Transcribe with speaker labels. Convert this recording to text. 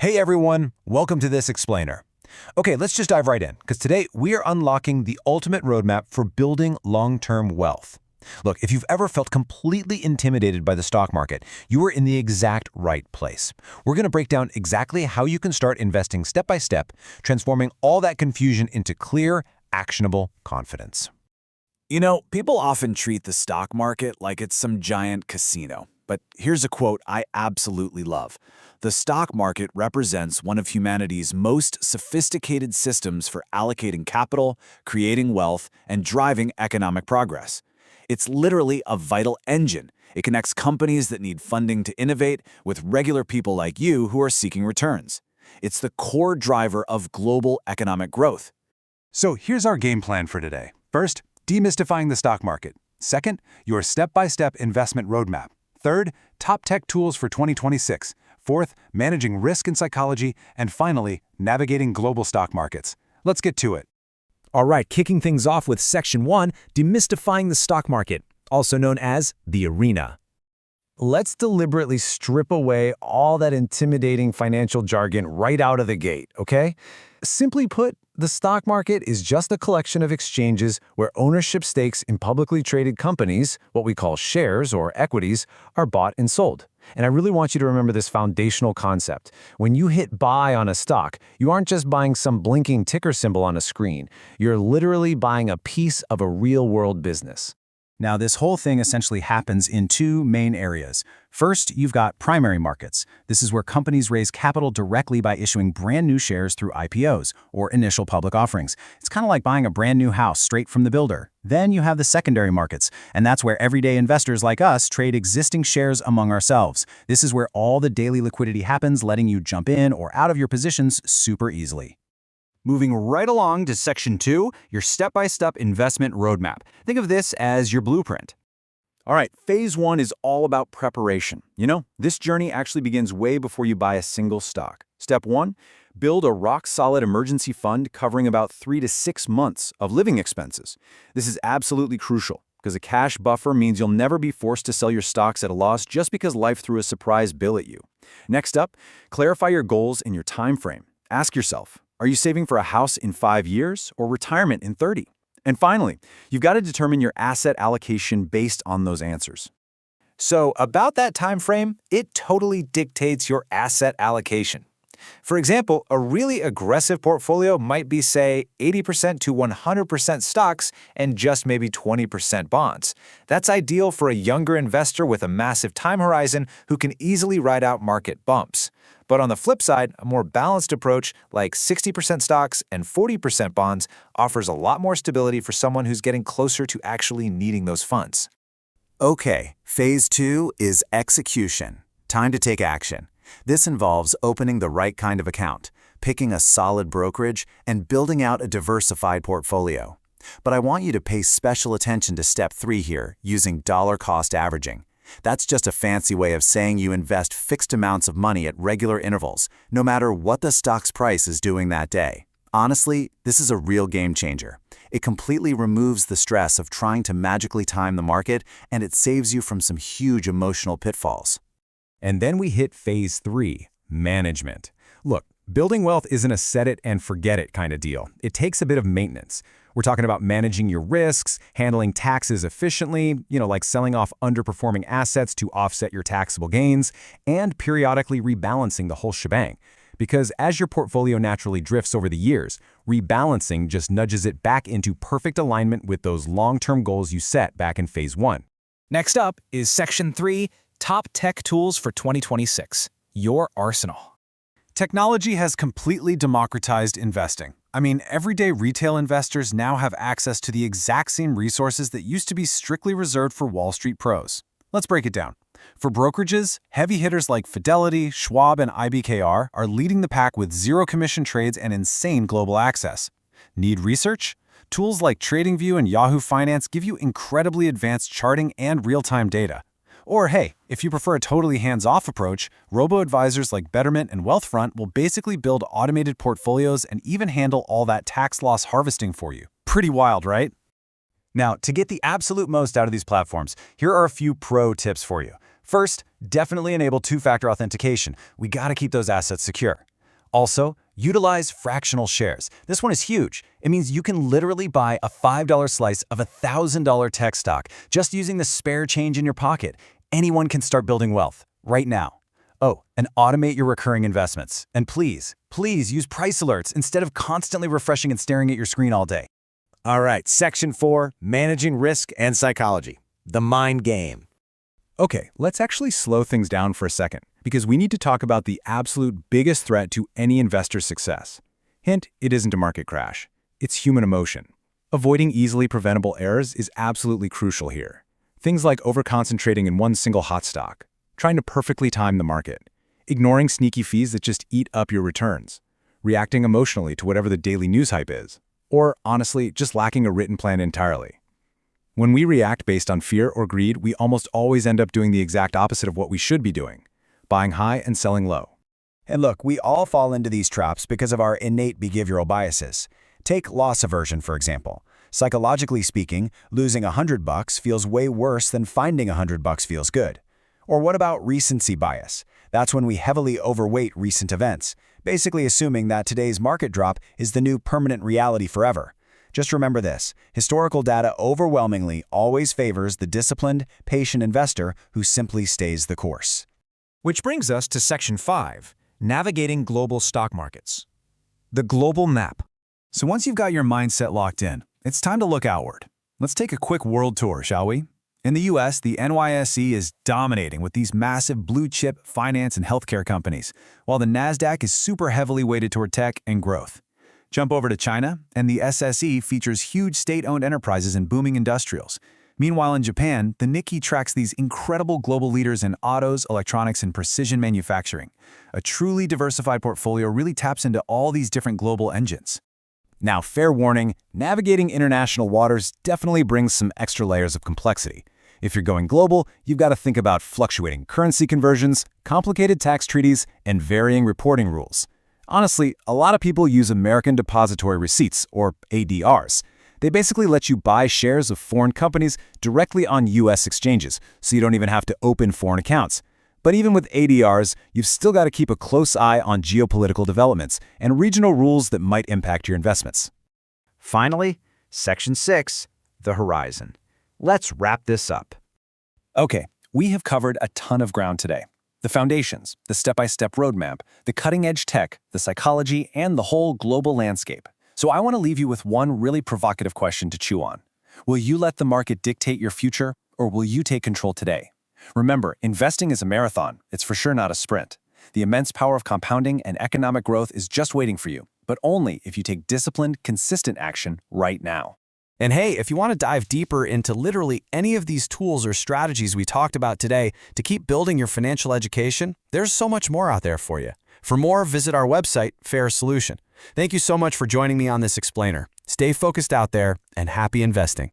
Speaker 1: Hey everyone, welcome to this explainer. Okay, let's just dive right in, because today we are unlocking the ultimate roadmap for building long-term wealth. Look, if you've ever felt completely intimidated by the stock market, you are in the exact right place. We're going to break down exactly how you can start investing step by step, transforming all that confusion into clear, actionable confidence.
Speaker 2: You know, people often treat the stock market like it's some giant casino. But here's a quote I absolutely love. The stock market represents one of humanity's most sophisticated systems for allocating capital, creating wealth, and driving economic progress. It's literally a vital engine. It connects companies that need funding to innovate with regular people like you who are seeking returns. It's the core driver of global economic growth.
Speaker 3: So here's our game plan for today. First, demystifying the stock market. Second, your step-by-step investment roadmap. Third, top tech tools for 2026. Fourth, managing risk and psychology. And finally, navigating global stock markets. Let's get to it.
Speaker 4: All right, kicking things off with Section 1, demystifying the stock market, also known as the arena.
Speaker 1: Let's deliberately strip away all that intimidating financial jargon right out of the gate, okay? Simply put, the stock market is just a collection of exchanges where ownership stakes in publicly traded companies, what we call shares or equities, are bought and sold. And I really want you to remember this foundational concept. When you hit buy on a stock, you aren't just buying some blinking ticker symbol on a screen. You're literally buying a piece of a real-world business.
Speaker 3: Now, this whole thing essentially happens in two main areas. First, you've got primary markets. This is where companies raise capital directly by issuing brand new shares through IPOs, or initial public offerings. It's kind of like buying a brand new house straight from the builder. Then you have the secondary markets, and that's where everyday investors like us trade existing shares among ourselves. This is where all the daily liquidity happens, letting you jump in or out of your positions super easily.
Speaker 5: Moving right along to Section 2, your step-by-step investment roadmap. Think of this as your blueprint. All right, Phase 1 is all about preparation. You know, this journey actually begins way before you buy a single stock. Step 1, build a rock-solid emergency fund covering about 3 to 6 months of living expenses. This is absolutely crucial, because a cash buffer means you'll never be forced to sell your stocks at a loss just because life threw a surprise bill at you. Next up, clarify your goals and your time frame. Ask yourself, are you saving for a house in 5 years or retirement in 30? And finally, you've got to determine your asset allocation based on those answers.
Speaker 2: So about that time frame, it totally dictates your asset allocation. For example, a really aggressive portfolio might be, say, 80% to 100% stocks and just maybe 20% bonds. That's ideal for a younger investor with a massive time horizon who can easily ride out market bumps. But on the flip side, a more balanced approach like 60% stocks and 40% bonds offers a lot more stability for someone who's getting closer to actually needing those funds.
Speaker 6: Okay, Phase 2 is execution. Time to take action. This involves opening the right kind of account, picking a solid brokerage, and building out a diversified portfolio. But I want you to pay special attention to Step 3 here, using dollar cost averaging. That's just a fancy way of saying you invest fixed amounts of money at regular intervals, no matter what the stock's price is doing that day. Honestly, this is a real game changer. It completely removes the stress of trying to magically time the market, and it saves you from some huge emotional pitfalls.
Speaker 4: And then we hit Phase 3, management. Look, building wealth isn't a set-it-and-forget-it kind of deal. It takes a bit of maintenance. We're talking about managing your risks, handling taxes efficiently, like selling off underperforming assets to offset your taxable gains, and periodically rebalancing the whole shebang. Because as your portfolio naturally drifts over the years, rebalancing just nudges it back into perfect alignment with those long-term goals you set back in Phase 1.
Speaker 2: Next up is Section 3, Top Tech Tools for 2026, your arsenal.
Speaker 3: Technology has completely democratized investing. I mean, everyday retail investors now have access to the exact same resources that used to be strictly reserved for Wall Street pros. Let's break it down. For brokerages, heavy hitters like Fidelity, Schwab, and IBKR are leading the pack with zero-commission trades and insane global access. Need research? Tools like TradingView and Yahoo Finance give you incredibly advanced charting and real-time data. Or hey, if you prefer a totally hands-off approach, Robo-advisors like Betterment and Wealthfront will basically build automated portfolios and even handle all that tax loss harvesting for you. Pretty wild, right? Now, to get the absolute most out of these platforms, here are a few pro tips for you. First, definitely enable two-factor authentication. We gotta keep those assets secure.
Speaker 4: Also, utilize fractional shares. This one is huge. It means you can literally buy a $5 slice of a $1,000 tech stock just using the spare change in your pocket. Anyone can start building wealth right now. Oh, and automate your recurring investments. And please use price alerts instead of constantly refreshing and staring at your screen all day.
Speaker 1: All right, Section 4, Managing Risk and Psychology. The Mind Game.
Speaker 3: Okay, let's actually slow things down for a second, because we need to talk about the absolute biggest threat to any investor's success. Hint, it isn't a market crash. It's human emotion. Avoiding easily preventable errors is absolutely crucial here. Things like overconcentrating in one single hot stock, trying to perfectly time the market, ignoring sneaky fees that just eat up your returns, reacting emotionally to whatever the daily news hype is, or honestly, just lacking a written plan entirely. When we react based on fear or greed, we almost always end up doing the exact opposite of what we should be doing, buying high and selling low.
Speaker 5: And look, we all fall into these traps because of our innate behavioral biases. Take loss aversion, for example. Psychologically speaking, losing $100 feels way worse than finding $100 feels good. Or what about recency bias? That's when we heavily overweight recent events, basically assuming that today's market drop is the new permanent reality forever. Just remember this, historical data overwhelmingly always favors the disciplined, patient investor who simply stays the course.
Speaker 2: Which brings us to Section 5, Navigating Global Stock Markets. The global map.
Speaker 3: So once you've got your mindset locked in, it's time to look outward. Let's take a quick world tour, shall we? In the US, the NYSE is dominating with these massive blue-chip finance and healthcare companies, while the Nasdaq is super heavily weighted toward tech and growth. Jump over to China, and the SSE features huge state-owned enterprises and booming industrials. Meanwhile, in Japan, the Nikkei tracks these incredible global leaders in autos, electronics, and precision manufacturing. A truly diversified portfolio really taps into all these different global engines.
Speaker 4: Now, fair warning, navigating international waters definitely brings some extra layers of complexity. If you're going global, you've got to think about fluctuating currency conversions, complicated tax treaties, and varying reporting rules. Honestly, a lot of people use American Depository Receipts, or ADRs. They basically let you buy shares of foreign companies directly on US exchanges, so you don't even have to open foreign accounts. But even with ADRs, you've still got to keep a close eye on geopolitical developments and regional rules that might impact your investments.
Speaker 2: Finally, Section 6, the horizon. Let's wrap this up.
Speaker 3: Okay, we have covered a ton of ground today. The foundations, the step-by-step roadmap, the cutting-edge tech, the psychology, and the whole global landscape. So I want to leave you with one really provocative question to chew on. Will you let the market dictate your future, or will you take control today? Remember, investing is a marathon. It's for sure not a sprint. The immense power of compounding and economic growth is just waiting for you, but only if you take disciplined, consistent action right now.
Speaker 4: And hey, if you want to dive deeper into literally any of these tools or strategies we talked about today to keep building your financial education, there's so much more out there for you. For more, visit our website, Fair Solution. Thank you so much for joining me on this explainer. Stay focused out there and happy investing.